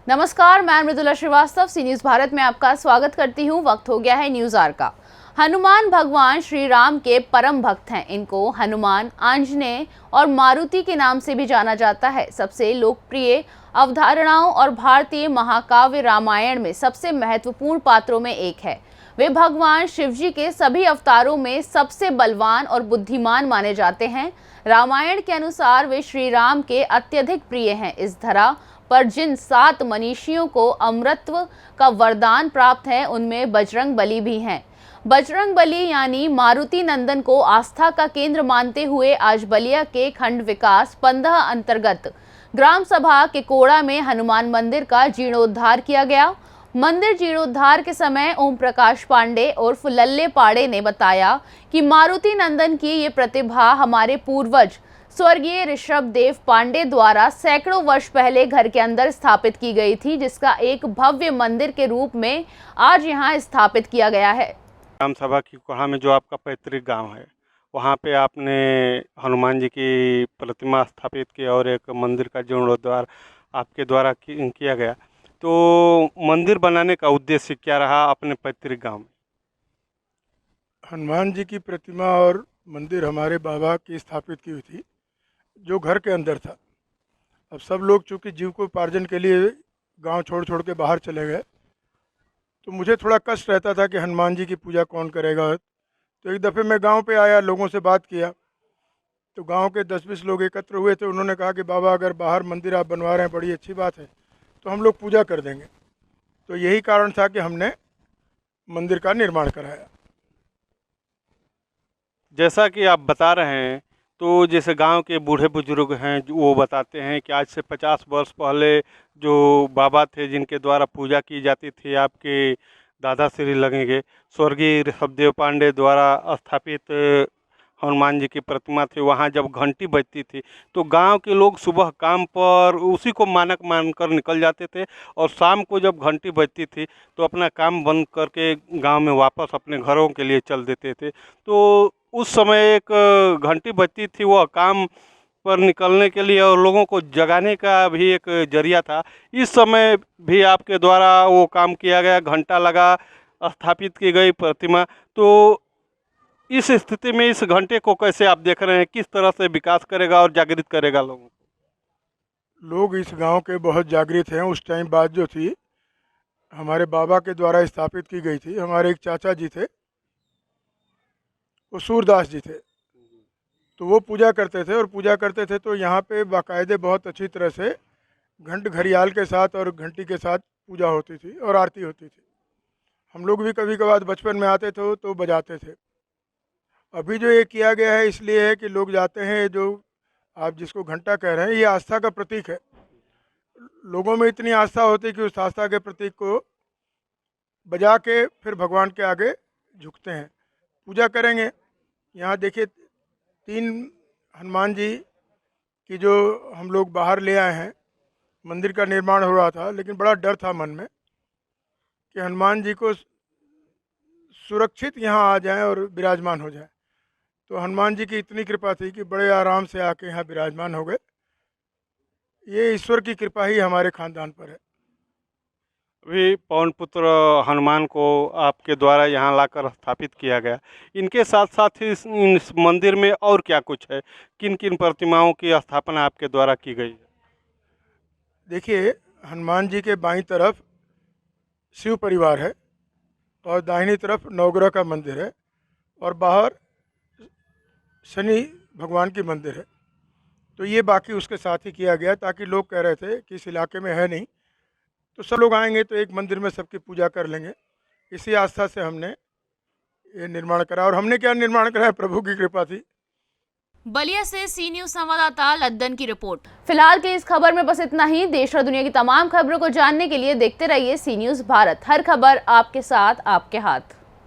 नमस्कार, मैं मृदुला श्रीवास्तव सी न्यूज़ भारत में आपका स्वागत करती हूँ। वक्त हो गया है न्यूज़ आवर का। हनुमान भगवान श्री राम के परम भक्त हैं। इनको हनुमान, आंजनेय और मारुति के नाम से भी जाना जाता है। सबसे लोकप्रिय अवधारणाओं और भारतीय महाकाव्य रामायण में सबसे महत्वपूर्ण पात्रों में एक है। वे भगवान शिवजी के सभी अवतारों में सबसे बलवान और बुद्धिमान माने जाते हैं। रामायण के अनुसार वे श्री राम के अत्यधिक प्रिय हैं। इस धरा पर जिन 7 मनीषियों को अमरत्व का वरदान प्राप्त है, उनमें बजरंग बली भी हैं। बजरंग बली यानी मारुति नंदन को आस्था का केंद्र मानते हुए आज बलिया के खंड विकास 15 अंतर्गत ग्राम सभा के कोड़ा में हनुमान मंदिर का जीर्णोद्धार किया गया। मंदिर जीर्णोद्धार के समय ओम प्रकाश पांडे और लल्ले पाड़े ने बताया कि मारुति नंदन की ये प्रतिभा हमारे पूर्वज स्वर्गीय ऋषभ देव पांडे द्वारा सैकड़ों वर्ष पहले घर के अंदर स्थापित की गई थी, जिसका एक भव्य मंदिर के रूप में आज यहाँ स्थापित किया गया है। ग्राम सभा की कोड़ा में जो आपका पैतृक गांव है, वहाँ पे आपने हनुमान जी की प्रतिमा स्थापित की और एक मंदिर का जीर्णोद्धार आपके द्वारा किया गया। तो मंदिर बनाने का उद्देश्य क्या रहा अपने पैतृक गांव में? हनुमान जी की प्रतिमा और मंदिर हमारे बाबा की स्थापित की हुई थी, जो घर के अंदर था। अब सब लोग चूँकि जीविकोपार्जन के लिए गांव छोड़ के बाहर चले गए, तो मुझे थोड़ा कष्ट रहता था कि हनुमान जी की पूजा कौन करेगा। तो एक दफ़े मैं गांव पे आया, लोगों से बात किया, तो गांव के 10-20 लोग एकत्र हुए थे। उन्होंने कहा कि बाबा, अगर बाहर मंदिर आप बनवा रहे हैं, बड़ी अच्छी बात है, तो हम लोग पूजा कर देंगे। तो यही कारण था कि हमने मंदिर का निर्माण कराया। जैसा कि आप बता रहे हैं, तो जैसे गांव के बूढ़े बुजुर्ग हैं, वो बताते हैं कि आज से 50 वर्ष पहले जो बाबा थे जिनके द्वारा पूजा की जाती थी, आपके दादा श्री लगेंगे, स्वर्गीय ऋषभदेव पांडे द्वारा स्थापित हनुमान जी की प्रतिमा थी। वहाँ जब घंटी बजती थी तो गांव के लोग सुबह काम पर उसी को मानक मानकर निकल जाते थे, और शाम को जब घंटी बजती थी तो अपना काम बंद करके गांव में वापस अपने घरों के लिए चल देते थे। तो उस समय एक घंटी बजती थी, वह काम पर निकलने के लिए और लोगों को जगाने का भी एक जरिया था। इस समय भी आपके द्वारा वो काम किया गया, घंटा लगा, स्थापित की गई प्रतिमा। तो इस स्थिति में इस घंटे को कैसे आप देख रहे हैं, किस तरह से विकास करेगा और जागृत करेगा लोगों को? लोग इस गांव के बहुत जागृत हैं। उस टाइम बात जो थी, हमारे बाबा के द्वारा स्थापित की गई थी। हमारे एक चाचा जी थे, वो सूरदास जी थे, तो वो पूजा करते थे। तो यहाँ पे बाकायदे बहुत अच्छी तरह से घंट घड़ियाल के साथ और घंटी के साथ पूजा होती थी और आरती होती थी। हम लोग भी कभी कभार बचपन में आते थे तो बजाते थे। अभी जो ये किया गया है, इसलिए है कि लोग जाते हैं, जो आप जिसको घंटा कह रहे हैं, ये आस्था का प्रतीक है। लोगों में इतनी आस्था होती है कि उस आस्था के प्रतीक को बजा के फिर भगवान के आगे झुकते हैं, पूजा करेंगे। यहाँ देखिए 3 हनुमान जी की जो हम लोग बाहर ले आए हैं। मंदिर का निर्माण हो रहा था, लेकिन बड़ा डर था मन में कि हनुमान जी को सुरक्षित यहाँ आ जाएं और विराजमान हो जाएं। तो हनुमान जी की इतनी कृपा थी कि बड़े आराम से आके यहाँ विराजमान हो गए। ये ईश्वर की कृपा ही हमारे खानदान पर है। अभी पवन पुत्र हनुमान को आपके द्वारा यहाँ लाकर स्थापित किया गया। इनके साथ साथ ही इस मंदिर में और क्या कुछ है, किन किन प्रतिमाओं की स्थापना आपके द्वारा की गई है? देखिए, हनुमान जी के बाईं तरफ शिव परिवार है और दाहिनी तरफ नवग्रह का मंदिर है और बाहर शनि भगवान की मंदिर है। तो ये बाकी उसके साथ ही किया गया, ताकि लोग कह रहे थे कि इस इलाके में है नहीं, तो सब लोग आएंगे तो एक मंदिर में सबकी पूजा कर लेंगे। इसी आस्था से हमने ये निर्माण करा। और हमने क्या निर्माण करा है, प्रभु की कृपा थी। बलिया से सी न्यूज़ संवाददाता लद्दन की रिपोर्ट। फिलहाल के इस खबर में बस इतना ही। देश और दुनिया की तमाम खबरों को जानने के लिए देखते रहिए सी न्यूज़ भारत। हर खबर आपके साथ, आपके हाथ।